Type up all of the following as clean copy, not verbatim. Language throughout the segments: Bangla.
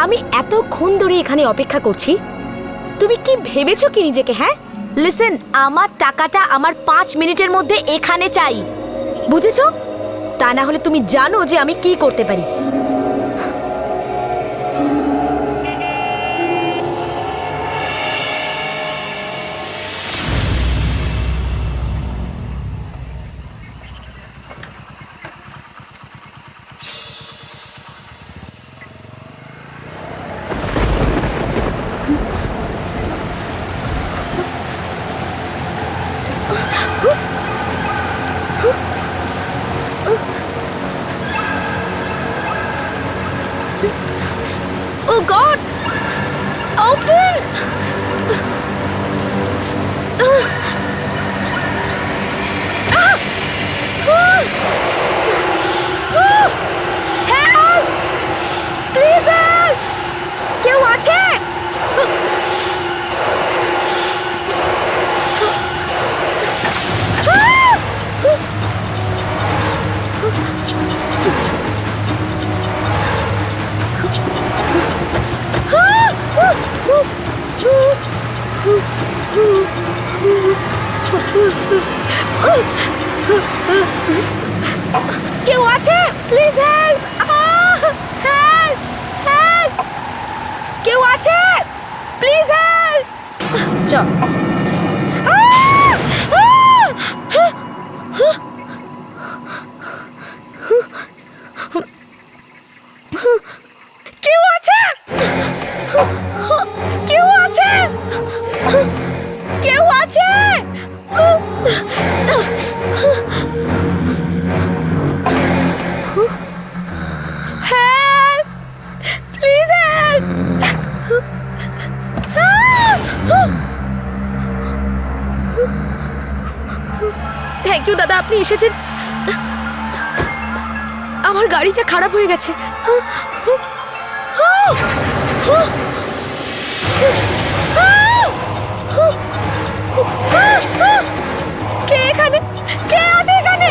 আমি এতক্ষণ ধরে এখানে অপেক্ষা করছি, তুমি কি ভেবেছো কি নিজেকে? হ্যাঁ, লিসেন, আমার টাকাটা আমার 5 মিনিটের মধ্যে এখানে চাই, বুঝেছো? তা না হলে তুমি জানো যে আমি কি করতে পারি। Oh God! Open! Help! Please help! কেউ আছে? কেউ আছে? Please help! হেল্প! হেল্প! কেউ আছে? Please help! চল। কেউ আছে? কেউ আছে? কেউ আছে? Help! Please help! Thank you দাদা, আপনি এসেছেন। আমার গাড়িটা খারাপ হয়ে গেছে। কে এখানে? কে আছে এখানে?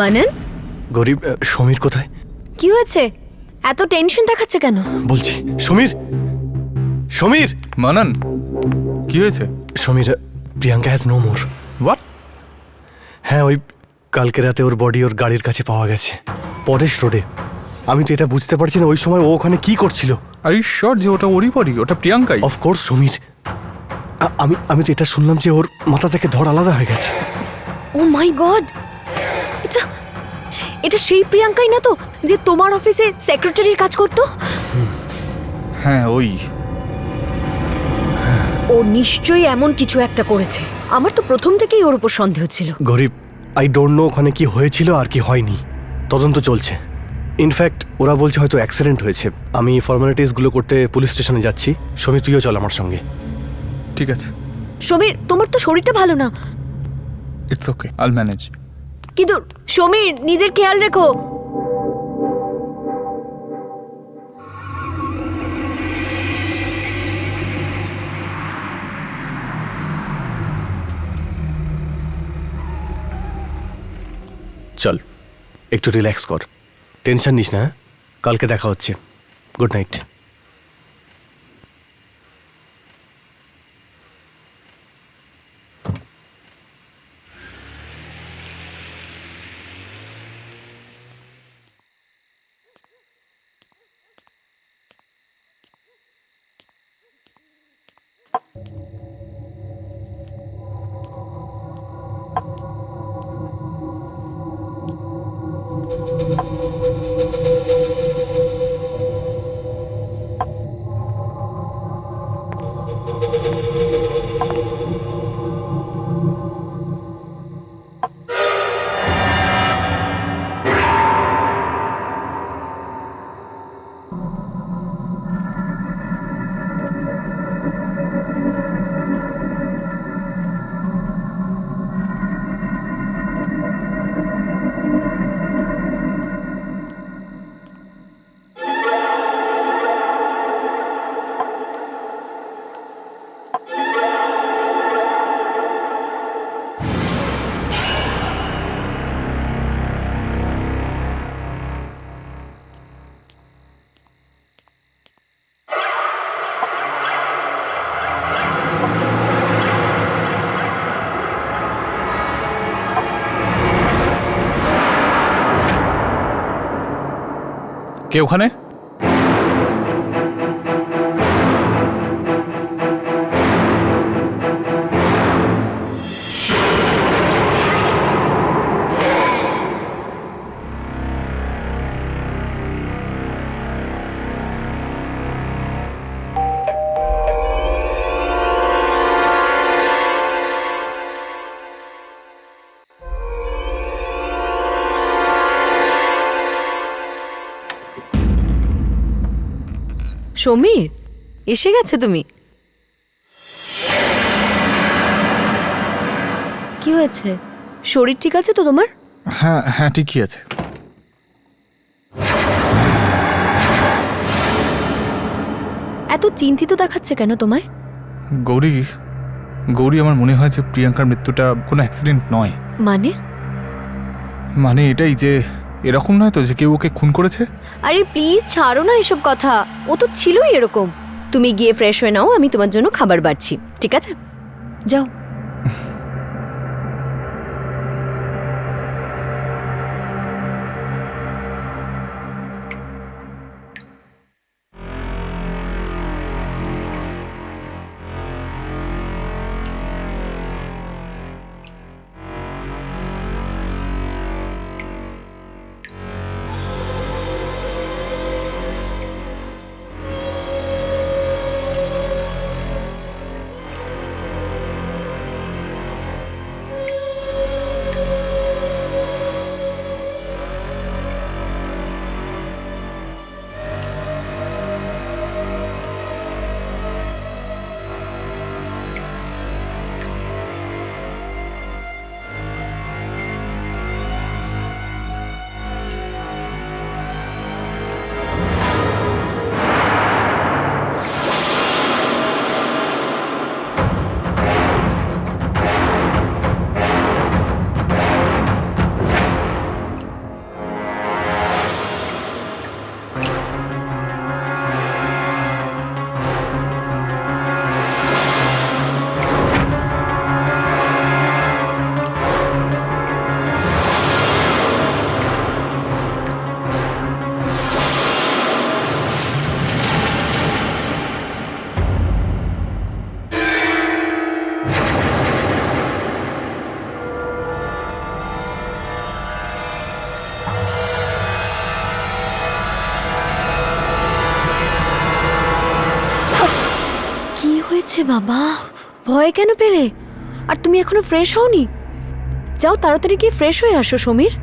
মানন, গরিব, সমীর কোথায়? কি হয়েছে? এত টেনশন দেখাচ্ছে কেন? বলছি সমীর, সমীর। মানন, কি হয়েছে? Samir, Priyanka has no more. What? হ্যাঁ, ওই কালকে রাতে ওর বডি ওর গাড়ির কাছে পাওয়া গেছে, পরেশ রোডে। আমি তো এটা বুঝতে পারছি না ওই সময় ও ওখানে কি করছিল। আর ইউ শিওর যে ওটা ওরই বডি? ওটা প্রিয়াঙ্কাই। অফকোর্স সমীর, আমি তো এটা শুনলাম যে ওর মাথা থেকে ধর আলাদা হয়ে গেছে। ও মাই গড, এটা এটা সেই প্রিয়াঙ্কাই না তো যে তোমার অফিসে সেক্রেটারির কাজ করতো? হ্যাঁ, ওই। ও নিশ্চয়ই এমন কিছু একটা করেছে। আমার তো প্রথম থেকেই ওর উপর সন্দেহ ছিল। গরিব, আই ডোন্ট নো ওখানে কি হয়েছিল আর কি হয়নি, তদন্ত চলছে। ইনফ্যাক্ট ওরা বলছে হয়তো অ্যাক্সিডেন্ট হয়েছে। আমি ফর্মালিটিসগুলো করতে পুলিশ স্টেশনে যাচ্ছি। সমীর, তুইও চল আমার সঙ্গে। ঠিক আছে। সমীর, তোমার তো শরীরটা ভালো না। ইটস ওকে, আইল ম্যানেজ। কিন্তু সমীর, নিজের খেয়াল রেখো। চল একটু রিল্যাক্স কর, টেনশন নিস না, হ্যাঁ? কালকে দেখা হচ্ছে। Good night. কে ওখানে? সমীর, এসে গেছে তুমি? কি হয়েছে? শরীর ঠিক আছে তো তোমার? হ্যাঁ হ্যাঁ, ঠিকই আছে। এত চিন্তিত দেখাচ্ছে কেন তোমায়? গৌরী, গৌরী, আমার মনে হয় যে প্রিয়াঙ্কার মৃত্যুটা কোনো অ্যাক্সিডেন্ট নয়। মানে? মানে এটাই যে এরকম নয় তো যে কেউ ওকে খুন করেছে। আরে প্লিজ ছাড়ো না এসব কথা, ও তো ছিলই এরকম। তুমি গিয়ে ফ্রেশ হয়ে নাও, আমি তোমার জন্য খাবার বাড়ছি, ঠিক আছে? যাও। বাবা, ভয় কেন পেলে? আর তুমি এখনো ফ্রেশ হওনি? যাও তাড়াতাড়ি গিয়ে ফ্রেশ হয়ে আসো সমীর।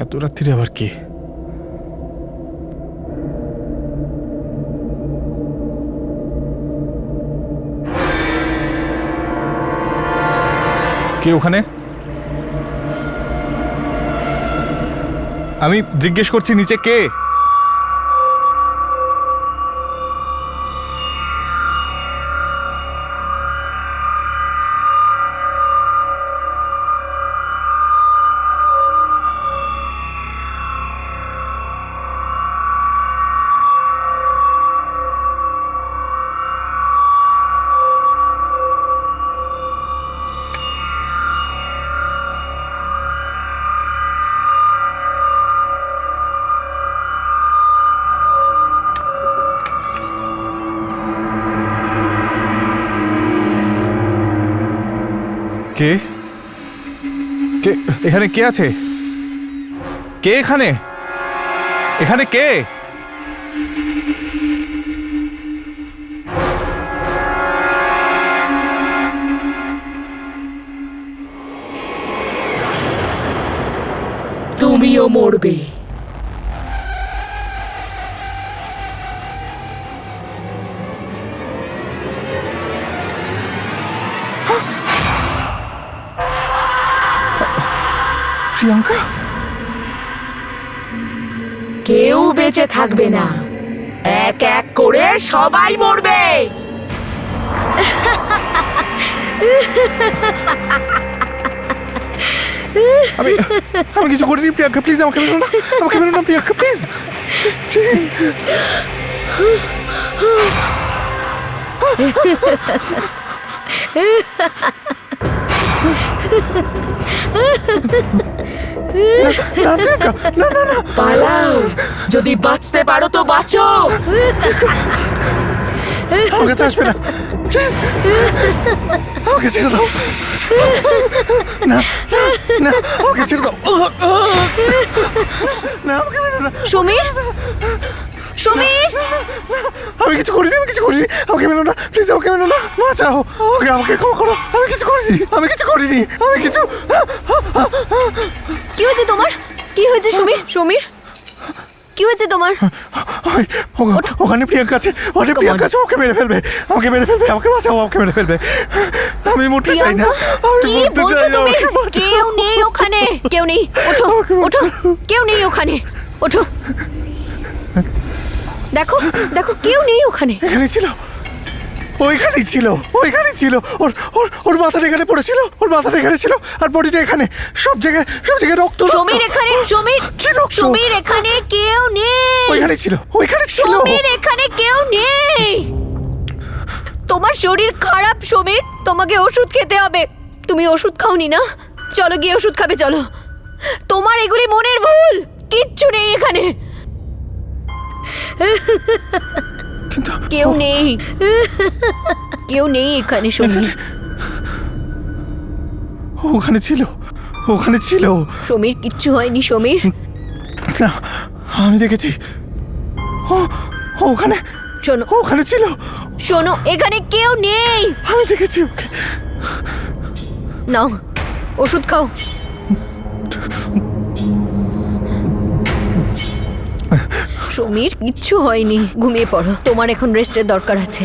এত রাত্রিরে আবার কে? কে ওখানে? আমি জিজ্ঞেস করছি নিচে কে? কে? কে এখানে? কে আছে? কে এখানে? এখানে কে? তুমিও মরবে। প্রিয়াঙ্কা? কেউ বেঁচে থাকবে না, এক এক করে সবাই মরবে। আমি আমি কিছু করিনি প্রিয়াঙ্কা, প্লিজ আমাকে মেরো না, আমাকে মেরো না প্রিয়াঙ্কা, প্লিজ প্লিজ। না প্রিয়াঙ্কা, না না না, পালাও, যদি বাঁচতে পারো তো বাঁচো। আমার কাছে আসবে না, প্লিজ আমাকে ছেড়ে দাও। না না, আমাকে ছেড়ে দাও। না, আমাকে মেরো না। সমীর, সমীর, আমি কিছু করিনি, আমি কিছু করিনি, আমাকে মেরো না, প্লিজ আমাকে মেরো না, বাঁচাও আমাকে, আমাকে ক্ষমা করো, আমি কিছু করিনি, আমি কিছু করিনি, আমি কিছু। কি হয়েছে তোমার? কি হয়েছে সমীর? সমীর, কি হয়েছে তোমার? ওখানে প্রিয়াঙ্কা আছে, ওখানে প্রিয়াঙ্কা আছে, আমাকে মেরে ফেলবে, আমাকে মেরে ফেলবে, আমাকে বাঁচাও, আমাকে মেরে ফেলবে। আমি মরতে চাই না, আমি কি মরতে বলছো চাই না, তুমি? আমাকে বাঁচাও। কেউ নেই ওখানে, কেউ নেই, ওঠো ওঠো, কেউ নেই ওখানে, ওঠো। দেখো দেখো, কেউ নেই ওখানে। এখানে ছিল, ওইখানেই ছিল, ওইখানেই ছিল, ওর ওর ওর মাথাটা এখানে পড়েছিল, ওর মাথাটা এখানে ছিল, আর বডিটা এখানে, সব জায়গায় রক্ত, রক্ত। সমীর এখানে, সমীর, কি রক্ত? সমীর এখানে কেউ নেই। ওইখানে ছিল, ওইখানে ছিল। সমীর এখানে কেউ নেই। তোমার শরীর খারাপ সমীর, তোমাকে ওষুধ খেতে হবে। তুমি ওষুধ খাওনি না? চলো গিয়ে ওষুধ খাবে, চলো। তোমার এগুলি মনের ভুল, কিচ্ছু নেই এখানে, কিন্তু কেউ নেই, কেউ নেই এখানে সমীর। ওখানে ছিল, ওখানে ছিল। সমীর কিচ্ছু হয়নি সমীর। না, আমি দেখেছি, ও ওখানে, শোনো, ওখানে ছিল, শোনো, এখানে কেউ নেই। আমি দেখেছি ওকে। নাও ওষুধ খাও। সমীর কিচ্ছু হয়নি, ঘুমিয়ে পড়ো, তোমার এখন রেস্টের দরকার আছে।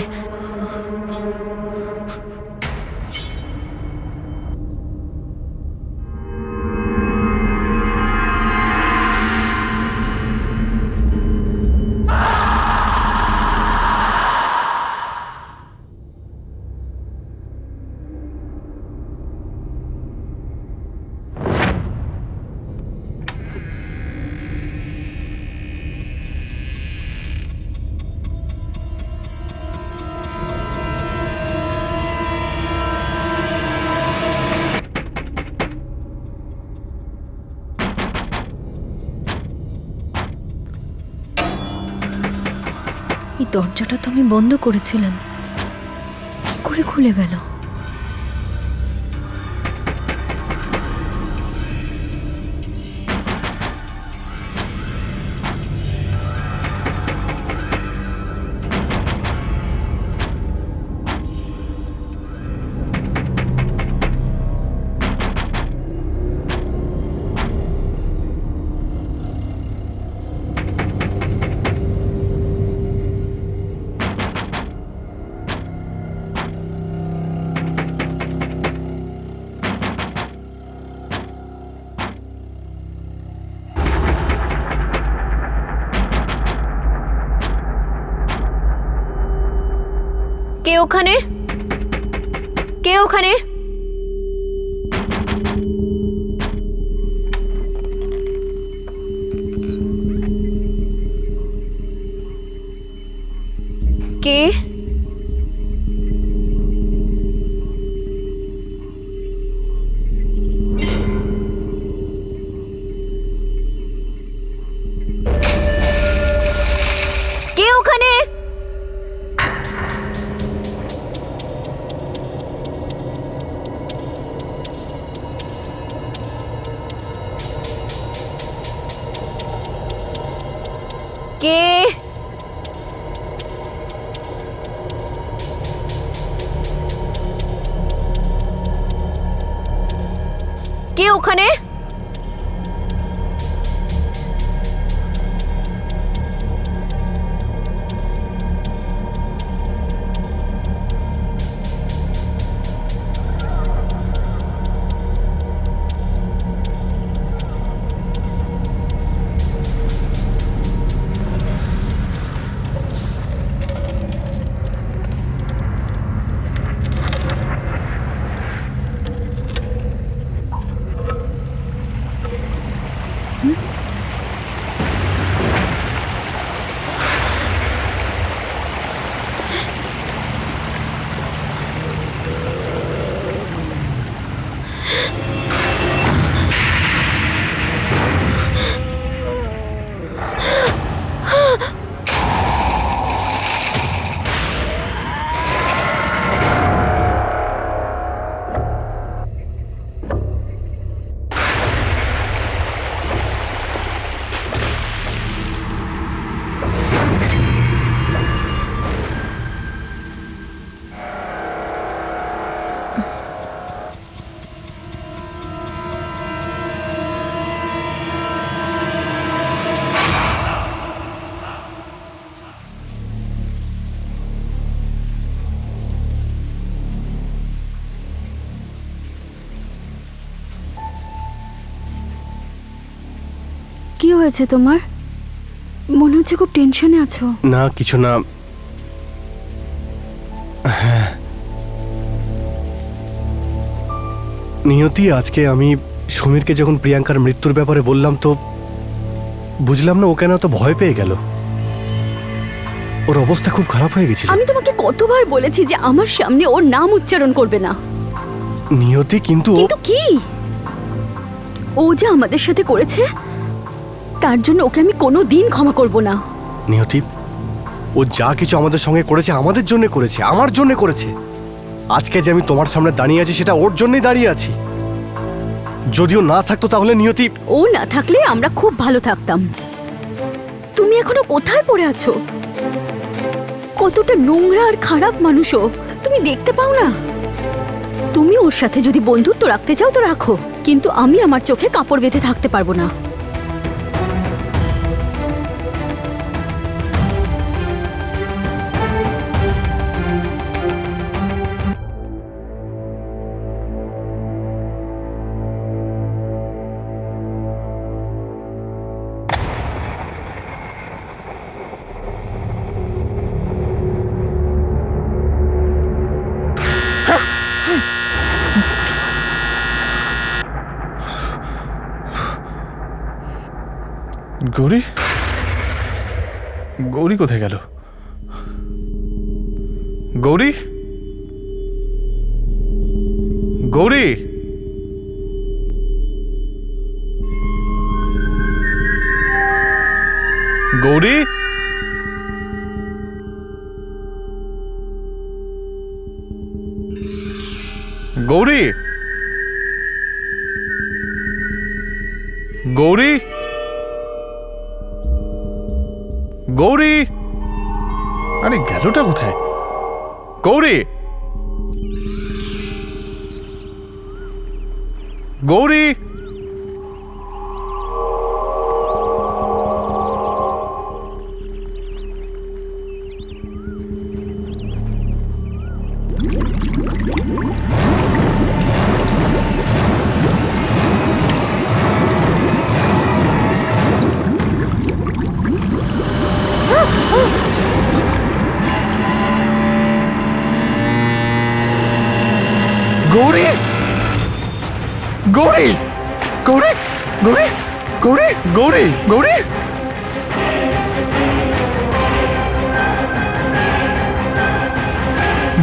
এই দরজাটা তো আমি বন্ধ করেছিলাম, কি করে খুলে গেল? ওখানে? কে ওখানে? কে? কে ওখানে? কে? কে ওখানে? কি হয়েছে তোমার? মনে হচ্ছে খুব টেনশনে আছো। না কিছু না। হ্যাঁ নিয়তি, আজকে আমি সমীরকে যখন প্রিয়াঙ্কার মৃত্যুর ব্যাপারে বললাম তো বুঝলাম না ও কেন এত ভয় পেয়ে গেল। ওর অবস্থা খুব খারাপ হয়ে গেছিল। আমি তোমাকে কতবার বলেছি যে আমার সামনে ওর নাম উচ্চারণ করবে না। নিয়তি কিন্তু কিন্তু কি ও যা আমাদের সাথে করেছে তার জন্য ওকে আমি কোনোদিন ক্ষমা করব না। নিয়তি, ও যা কিছু আমাদের সঙ্গে করেছে আমাদের জন্য করেছে, আমার জন্য করেছে। আজকে যে আমি তোমার সামনে দাঁড়িয়ে আছি সেটা ওর জন্যই দাঁড়িয়ে আছি। যদিও না থাকতো তাহলে নিয়তি। ও না থাকলে আমরা খুব ভালো থাকতাম। তুমি এখনো কোথায় পড়ে আছো? কতটা নোংরা আর খারাপ মানুষও তুমি দেখতে পাও না? তুমি ওর সাথে যদি বন্ধুত্ব রাখতে চাও তো রাখো, কিন্তু আমি আমার চোখে কাপড় বেঁধে থাকতে পারবো না। গৌরী, গৌরী কোথায় গেল? গৌরী, গৌরী, গৌরী, গৌরী, গৌরী, গৌরী, আরে গেলটা কোথায়? Gouri, Gouri, Gouri Gouri Gouri Gouri Gouri Gouri Gouri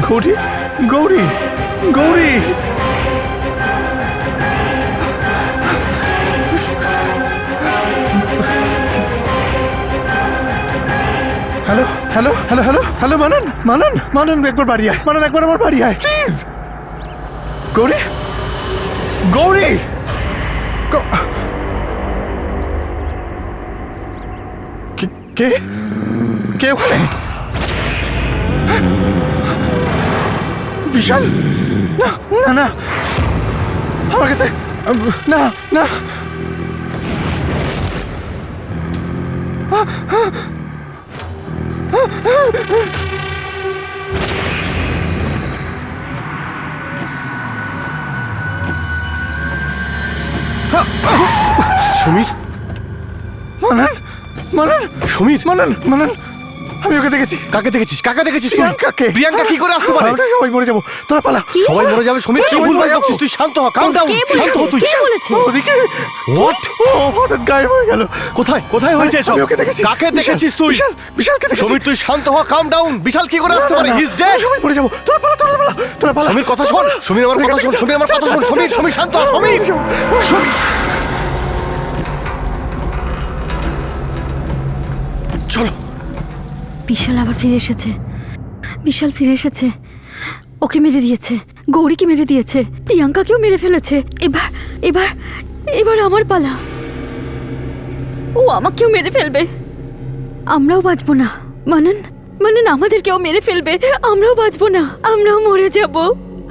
Gouri Gouri Gouri hello hello hello hello hello Manan Manan Manan একবার বাড়ি আয় মানন একবার আমার বাড়ি আয় প্লিজ গৌরী গৌরী কে কে ওখানে বিশাল না না না আমার কাছে না না সমীর, মানন মানন সমীর, মানন মানন আমি ওকে দেখেছি কাকে দেখেছিস? কাকে দেখেছিস তুই? প্রিয়াঙ্কাকে। প্রিয়াঙ্কা কি করে আসতে পারে? আমরা সবাই মরে যাবো তোরা পালা সবাই মরে যাবে। সমীর, কি ভুলভাল বকছিস তুই? শান্ত হ, কাম ডাউন। কে শান্ত হ তুই। কে বলেছে? ওদিকে হোয়াট? ও হঠাৎ গায়েব হয়ে গেল কোথায় কোথায় হয়েছে এসব? আমি ওকে দেখেছি কাকে দেখেছিস তুই? বিশাল বিশালকে দেখেছি সমীর, তুই শান্ত হ, কাম ডাউন। বিশাল কি করে আসতে পারে? He is dead. সবাই মরে যাবো তোরা পালা তোরা পালা তোরা পালা সমীর, কথা শোন। সমীর, আমার কথা শোন। সমীর, আমার কথা শোন। সমীর, সমীর, শান্ত হ। সমীর, সমীর। চলো। বিশাল আবার ফিরে এসেছে। বিশাল ফিরে এসেছে। ওকে মেরে দিয়েছে, গৌরীকে মেরে দিয়েছে, প্রিয়াঙ্কাকেও মেরে ফেলেছে। এবার এবার এবার আমার পালা। ও আমাকেও মেরে ফেলবে। আমরাও বাঁচবো না। মানন মানন আমাদেরকেও মেরে ফেলবে। আমরাও বাঁচবো না। আমরাও মরে যাব।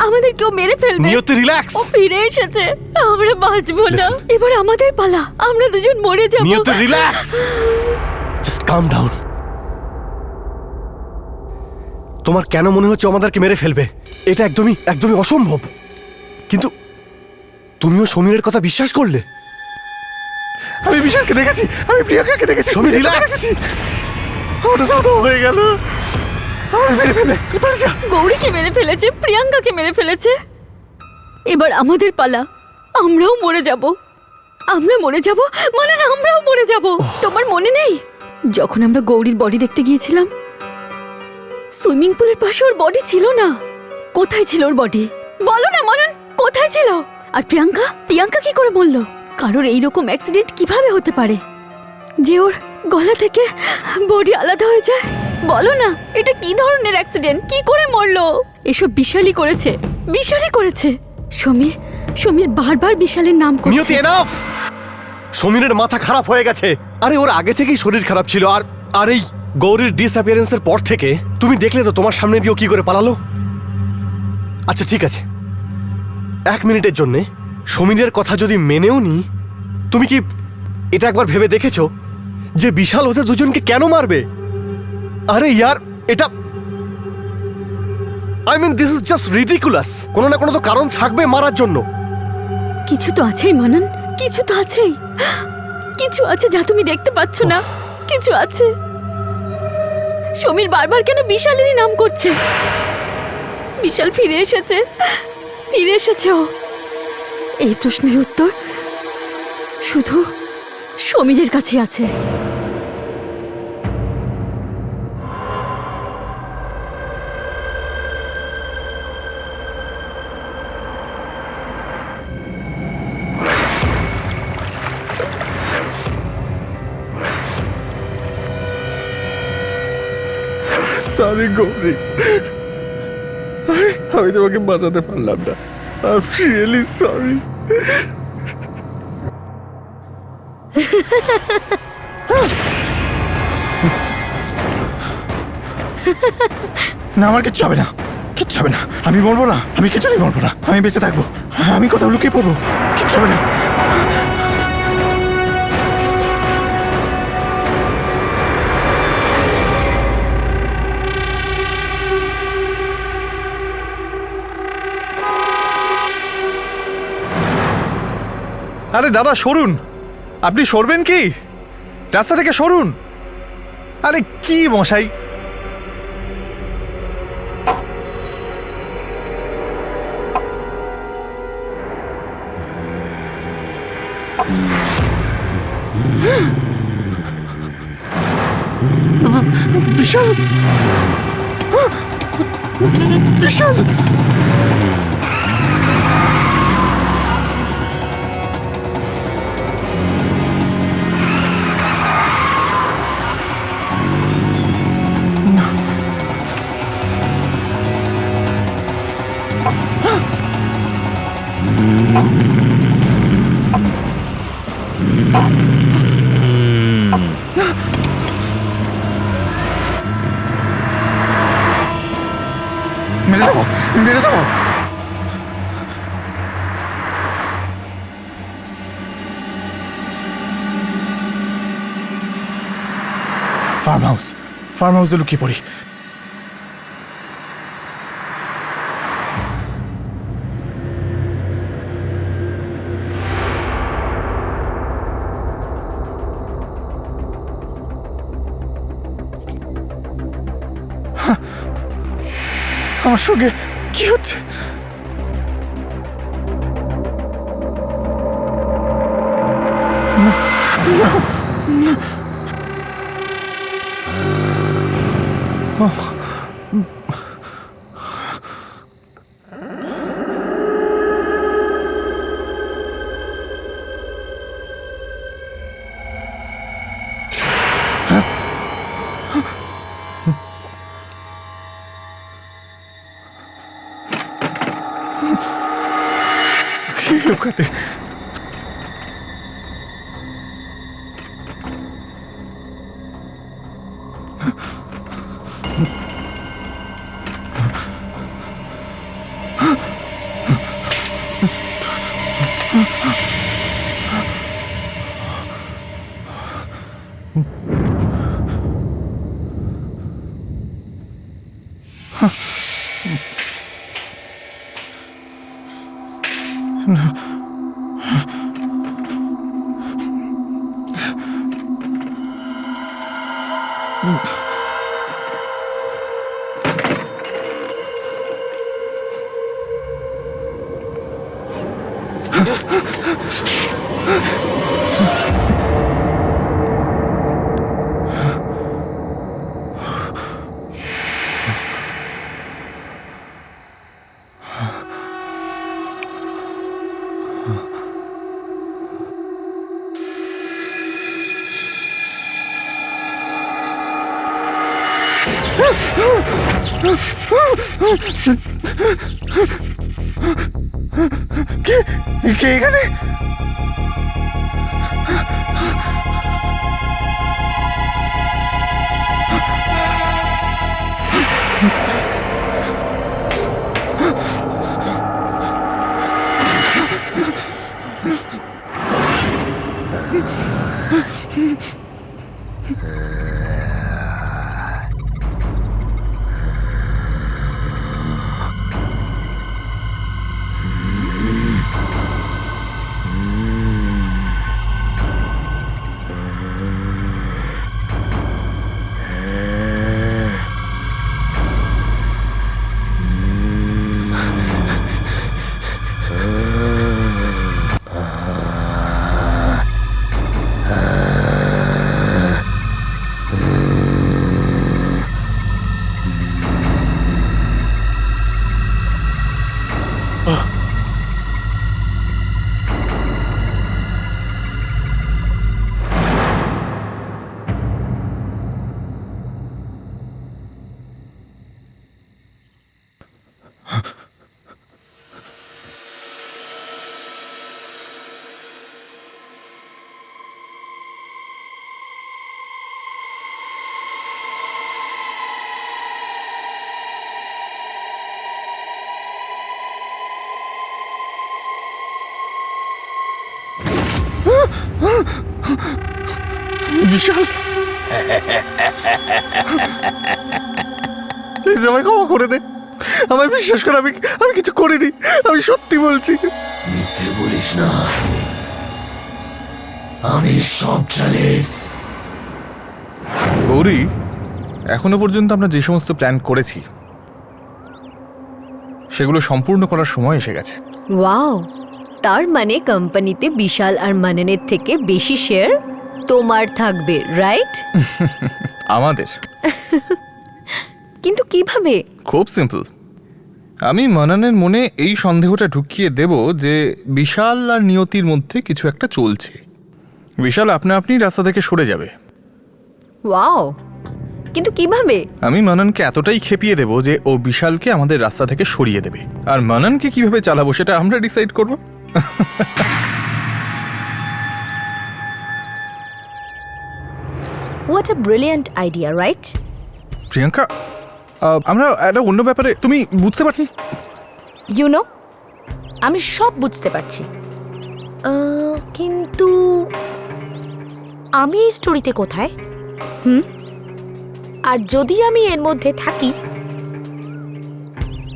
আমাদেরকেও মেরে ফেলবে। নিয়তি, রিল্যাক্স। ও ফিরে এসেছে। আমরা বাঁচবো না। এবার আমাদের পালা। আমরা দুজন মরে যাব। নিয়তি, রিল্যাক্স। জাস্ট কাম ডাউন। তোমার কেন মনে হচ্ছে আমাদেরকে মেরে ফেলবে? এটা একদমই একদমই অসম্ভব। কিন্তু তুমিও সমীরের কথা বিশ্বাস করলে? আমি বিশালকে দেখেছি আমি প্রিয়াঙ্কাকে দেখেছি সমীর, প্রিয়াঙ্কাকে relax। দেখেছি। ওটা তো হয়ে গেল আমার মেরে ফেলে তুই পালিয়ে যা গৌরীকে মেরে ফেলেছে, প্রিয়াঙ্কাকে মেরে ফেলেছে। এবার আমাদের পালা। আমরাও মরে যাব। আমরা মরে যাব মানে না, আমরাও মরে যাব। তোমার মনে নেই যখন আমরা গৌরীর বডি দেখতে গিয়েছিলাম? সুইমিং পুলের পাশে ওর বডি ছিল না। কোথায় ছিল ওর বডি? বলো না মনন, কোথায় ছিল? আর প্রিয়াঙ্কা প্রিয়াঙ্কা কি করে বলল? কারোর এইরকম অ্যাক্সিডেন্ট কিভাবে হতে পারে যে ওর গলা থেকে বডি আলাদা হয়ে যায়? বলো না, এটা কি ধরনের অ্যাক্সিডেন্ট? কি করে মরলো? এসব বিশালই করেছে, বিশালই করেছে। সমীর সমীর বারবার বিশালের নাম নিয়তি, করছে। এনাফ। সমীরের মাথা খারাপ হয়ে গেছে। আরে ওর আগে থেকেই শরীর খারাপ ছিল। আর আর এই গৌরীর ডিসঅ্যাপিয়ারেন্সের পর থেকে তুমি দেখলে তো তোমার সামনে দিয়ে ও কি করে পালালো। আচ্ছা ঠিক আছে, 1 মিনিটের জন্য সমীরের কথা যদি মেনেও নি, তুমি কি এটা একবার ভেবে দেখেছো যে বিশাল ওদের দুজনকে কেন মারবে? আরে ইয়ার, এটা I mean this is just ridiculous. কোনো না কোনো তো কারণ থাকবে মারার জন্য। কিছু তো আছেই মনন, কিছু তো আছেই। কিছু আছে যা তুমি দেখতে পাচ্ছ না। কিছু আছে। সমীর বারবার কেন বিশালেরই নাম করছে? বিশাল ফিরে এসেছে, ফিরে এসেছে ও। এই প্রশ্নের উত্তর শুধু সমীরের কাছে আছে। সরি গৌরী আমি তোমাকে বাঁচাতে পারলাম না আই এম রিয়েলি সরি না আমার কিচ্ছু হবে না, কিচ্ছু হবে না। আমি মরবো না, আমি কিছুই মরবো না। আমি বেঁচে থাকবো। আমি কোথাও লুকিয়ে পড়বো, কিচ্ছু হবে না। আরে দাদা সরুন, আপনি সরবেন কি? রাস্তা থেকে সরুন। আরে কি মশাই, বিশাল, বিশাল। মেরে দেবো, মেরে দেবো। ফার্ম হাউসে লুকিয়ে পড়ি। আমার সঙ্গে কি হচ্ছে? ওখানে কে এখানে? বিশাল, প্লিজ আমায় ক্ষমা করে দে। আমায় বিশ্বাস কর, আমি কিছু করিনি। আমি সত্যি বলছি। মিথ্যে বলিস না, আমি সব জানি। গৌরী, এখনো পর্যন্ত আমরা যে সমস্ত প্ল্যান করেছি সেগুলো সম্পূর্ণ করার সময় এসে গেছে। ওয়াও, তার মানে কোম্পানিতে বিশাল আর মাননের থেকে বেশি শেয়ার তোমার থাকবে, রাইট? আমাদের কিন্তু কিভাবে? খুব সিম্পল। আমি মানানের মনে এই সন্দেহটা ঢুকিয়ে দেব যে বিশাল আর নিয়তির মধ্যে কিছু একটা চলছে। বিশাল আপনা আপনি রাস্তা থেকে সরে যাবে। ওয়াও, কিন্তু কিভাবে? আমি মানানকে এতটাই খেপিয়ে দেব যে ও বিশালকে আমাদের রাস্তা থেকে সরিয়ে দেবে, আর মানানকে কিভাবে চালাবো সেটা আমরা ডিসাইড করব। What a brilliant idea, right? Priyanka, আমরা একটা অন্য ব্যাপারে, তুমি বুঝতে পারছি। ইউ নো, আমি সব বুঝতে পারছি, কিন্তু আমি এই স্টোরিতে কোথায়? আর যদি আমি এর মধ্যে থাকি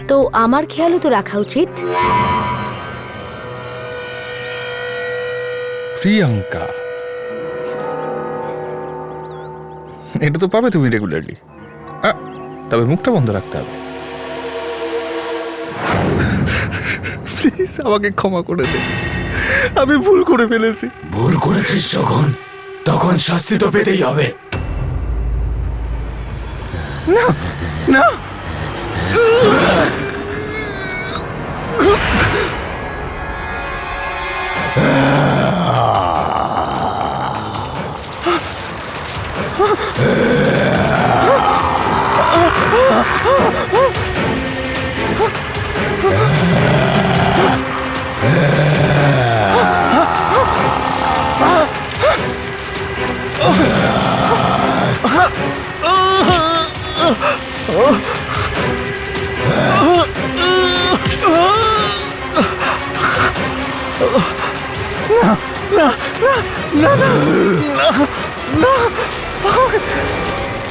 তো আমার খেয়ালও তো রাখা উচিত। প্রিয়াঙ্কা, এটা তো পাবে তুমি রেগুলারলি, তবে মুখটা বন্ধ রাখতে হবে। প্লিজ আমাকে ক্ষমা করে দে, আমি ভুল করে ফেলেছি। ভুল করেছিস যখন, তখন শাস্তি তো পেতেই হবে। না না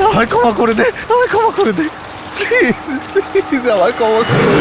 আমায় ক্ষমা করে দে, আমায় ক্ষমা করে দে, প্লিজ প্লিজ আমায় ক্ষমা করে দে।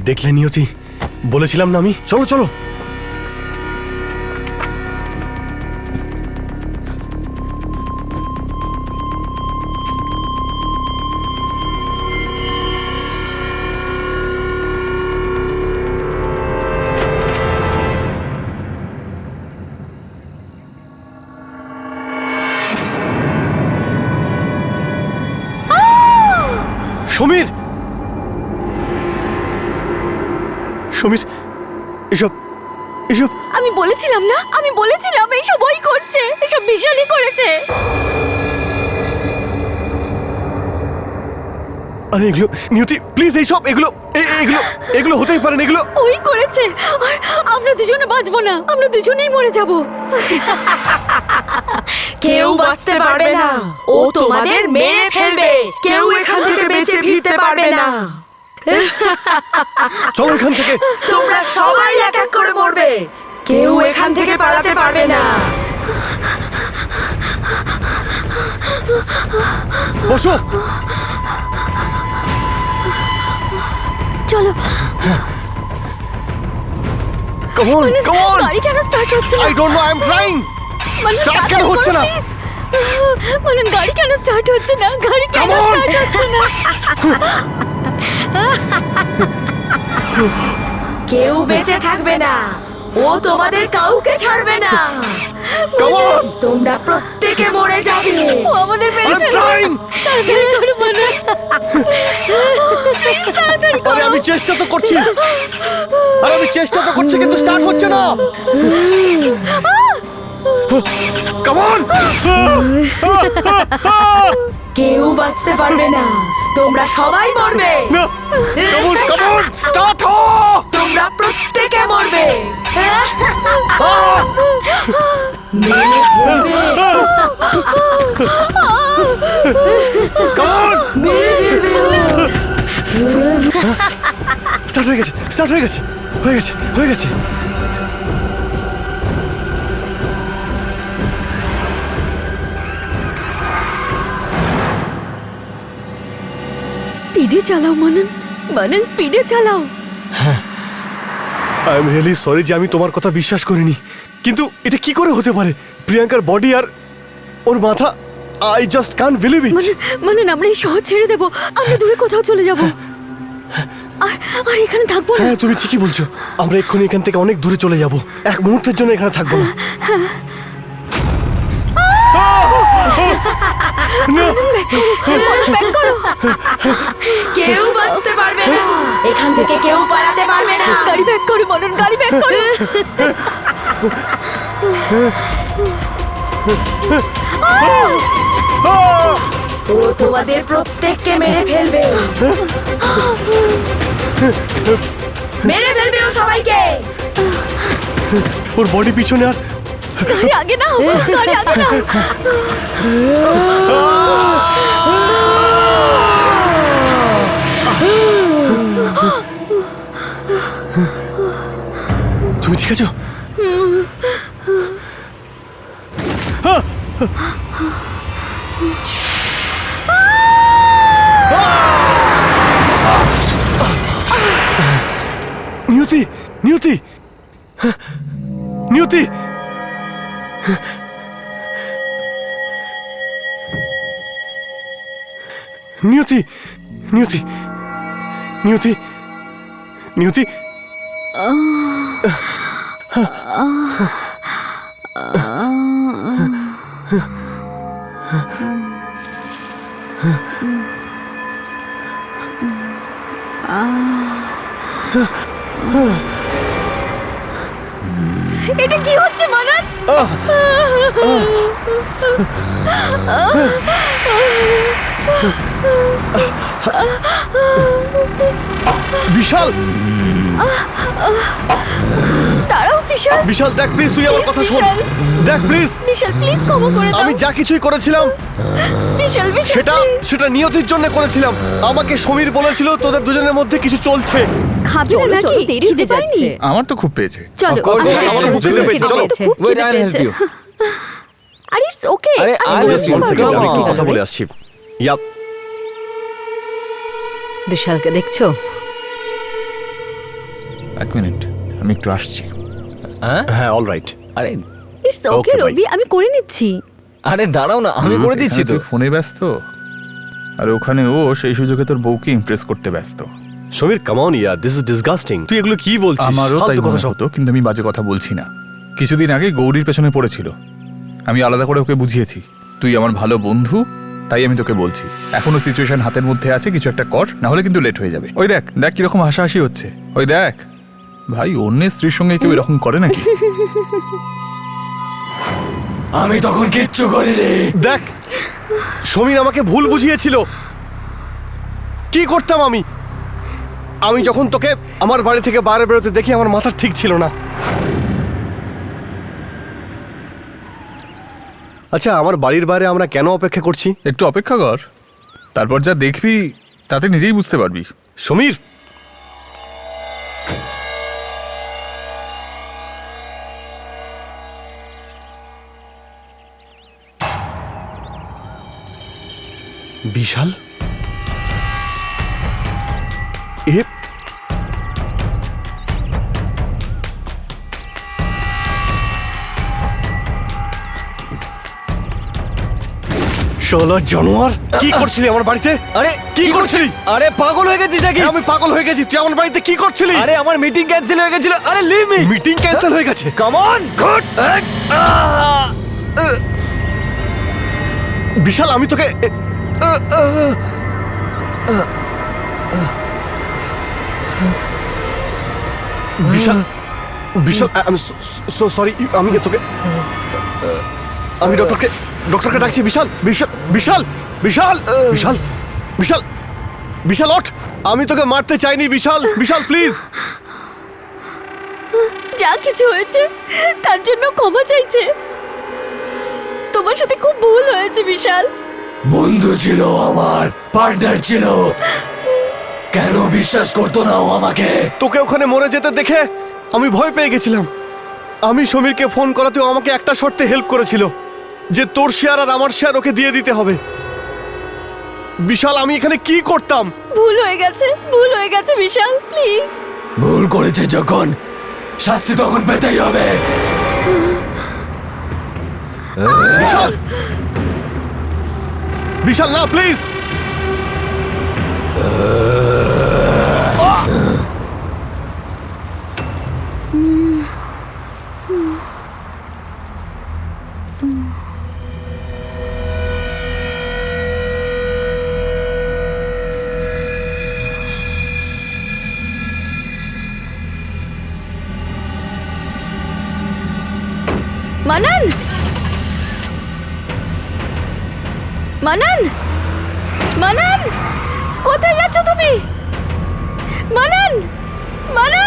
দেখলে নিয়তি, বলেছিলাম না আমি? চলো চলো। সমীর, সমীর, এসব এসব আমি বলেছিলাম না, আমি বলেছিলাম এইসব ওই করছে, এসব বিশালই করেছে। আরে এগুলো নিয়তি, প্লিজ এইসব এগুলো এগুলো এগুলো হতেই পারে না, এগুলো ওই করেছে, আর আমরা দুজনে বাঁচবো না, আমরা দুজনেই মরে যাব। কেউ বাঁচতে পারবে না, ও তোমাদের মেরে ফেলবে, কেউ এখান থেকে বেঁচে ফিরতে পারবে না। চলো এখান থেকে। তোমরা সবাই এক এক করে মরবে, কেউ এখান থেকে পালাতে পারবে না। বসো। চলো। Come on, come on. গাড়ি কেন স্টার্ট হচ্ছে না? I don't know, I'm trying. মানন, Start তাড়াতাড়ি কেন করো, হচ্ছে না? please। মানন, গাড়ি কেন স্টার্ট হচ্ছে না? গাড়ি কেন Come on. স্টার্ট হচ্ছে না? কেউ বেঁচে থাকবে না, ও তোমাদের কাউকে ছাড়বে না। Come on. তোমরা প্রত্যেকে মরে যাবে। ও আমাদের মেরে I'm ফেলবে। trying. তাড়াতাড়ি করো মানন। Please, তাড়াতাড়ি আরে করো। আমি চেষ্টা তো করছি, আরে আমি চেষ্টা তো করছি, কিন্তু স্টার্ট হচ্ছে না। Come on. কেউ বাঁচতে পারবে না, তোমরা সবাই মরবে। না, come on, come on, start ho. তোমরা প্রত্যেকে মরবে। স্টার্ট হয়ে গেছে, স্টার্ট হয়ে গেছে, হয়ে গেছে, হয়ে গেছে। স্পিডে চালাও মানন, মানন স্পিডে চালাও। আই এম রিয়েলি সরি যে আমি তোমার কথা বিশ্বাস করিনি, কিন্তু এটা কি করে হতে পারে? প্রিয়াঙ্কার বডি আর ওর মাথা, I just can't believe it. Manan, Manan আমরা এই শহর ছেড়ে দেবো, আমরা দূরে কোথাও চলে যাব। আর আর এখানে থাকবো না। হ্যাঁ তুমি ঠিকই বলছো, আমরা এক্ষুনি এখান থেকে অনেক দূরে চলে যাব, এক মুহূর্তের জন্য এখানে থাকবো না। কেউ বাঁচতে পারবে না, এখান থেকে কেউ পালাতে পারবে না। গাড়ি ব্যাক করো মানন, গাড়ি ব্যাক করো। ও তোমাদের প্রত্যেককে মেরে ফেলবে, মেরে ফেলবে ও সবাইকে। ওর বডি পিছনে আর গাড়ি আগে নাও, গাড়ি আগে নাও। তুমি ঠিক আছো? নিয়তি, নিয়তি, নিয়তি, নিয়তি, নিয়তি, নিয়তি, নিয়তি। এটা কি হচ্ছে মানন? বিশাল, দাঁড়াও বিশাল, বিশাল দেখ প্লিজ, তুই আমার কথা শোন, বিশাল। দেখ প্লিজ। বিশাল প্লিজ ক্ষমা করে দাও। আমি যা কিছুই করেছিলাম বিশাল, বিশাল সেটা please। সেটা নিয়তির জন্য করেছিলাম। আমাকে সমীর বলেছিল তোদের দুজনের মধ্যে কিছু চলছে। খাবে না নাকি? খিদে পায়নি? আমার তো খুব পেয়েছে। চলো, course, আচ্ছা, আমার চলো, খুব খিদে পেয়েছে, চলো। আমার তো খুব খিদে পেয়েছে। আরে ইটস ওকে, আরে, আমি I'll Just বুঝতে one just second, পারবো। আমি একটু Come on. কথা বলে আসছি। ইয়াপ, বিশালকে দেখছো? এক মিনিট, আমি একটু আসছি। হ্যাঁ হ্যাঁ অল রাইট। আরে ইটস ওকে Okay, bye. রবি, আমি করে নিচ্ছি। আরে দাঁড়াও না, আমি করে দিচ্ছি এখানে তো। তুই ফোনে ব্যস্ত, আর ওখানে ও সেই সুযোগে তোর বউকে ইমপ্রেস করতে ব্যস্ত। সমীর কাম অন ইয়ার, দিস ইজ ডিসগাস্টিং। তুই এগুলো কি বলছিস? আমারও তাই ফালতু মনে সব। হতো, কিন্তু আমি বাজে কথা বলছি না। কিছুদিন আগে গৌরীর পেছনে পড়েছিল, আমি আলাদা করে ওকে বুঝিয়েছি তুই আমার ভালো বন্ধু, তাই আমি তোকে বলছি এখনো সিচুয়েশন হাতের মধ্যে আছে, কিছু একটা কর, না হলে কিন্তু লেট হয়ে যাবে। ওই দেখ দেখ কিরকম হাসাহাসি হচ্ছে, ওই দেখ। ভাই অন্যের স্ত্রীর সঙ্গে কেউ এরকম করে নাকি? আমি তখন কিচ্ছু করিনি। দেখ, সমীর আমাকে ভুল বুঝিয়েছিল। কি করতাম আমি? আমি যখন তোকে আমার বাড়ি থেকে বাইরে বেরোতে দেখি আমার মাথা ঠিক ছিল না। আচ্ছা, আমার বাড়ির বাইরে আমরা কেন অপেক্ষা করছি? একটু অপেক্ষা কর, তারপর যা দেখবি তাতে নিজেই বুঝতে পারবি। সমীর, বিশাল, এ শালা জানোয়ার, কি করছিলি আমার বাড়িতে? আরে কি করছিলি? আরে পাগল হয়ে গেছিস নাকি? আমি পাগল হয়ে গেছি, তুই আমার বাড়িতে কি করছিলি? আরে আমার মিটিং ক্যান্সেল হয়ে গেছিল। আরে লিভ মি, মিটিং ক্যান্সেল হয়ে গেছে। Come on good. বিশাল, আমি তোকে বিশাল, বিশাল আমি সরি, আমি তোকে আমি ডক্টরকে ডাকছি। বিশাল, বিশাল, বিশাল, বিশাল, বিশাল, বিশাল, বিশাল ওঠ, আমি তোকে মারতে চাইনি বিশাল, বিশাল প্লিজ। যা কিছু হয়েছে তার জন্য ক্ষমা চাইছে। তোমার সাথে খুব ভুল হয়েছে বিশাল। বন্ধু ছিল, আমার পার্টনার ছিল, কেন বিশ্বাস করতো না ও আমাকে? তোকে ওখানে মরে যেতে দেখে আমি ভয় পেয়ে গেছিলাম। আমি সমীরকে ফোন করাতেও আমাকে একটা শর্তে হেল্প করেছিল, যে তোর শেয়ার আর আমার শেয়ার ওকে দিয়ে দিতে হবে। বিশাল, আমি এখানে কি করতাম? ভুল হয়ে গেছে বিশাল, প্লিজ। ভুল করেছে যখন, শাস্তি তখন পেতেই হবে। বিশাল, বিশাল না, প্লিজ। মানান, মানান, মানান, কোথায় যাচ্ছ তুমি? মানান, মানান।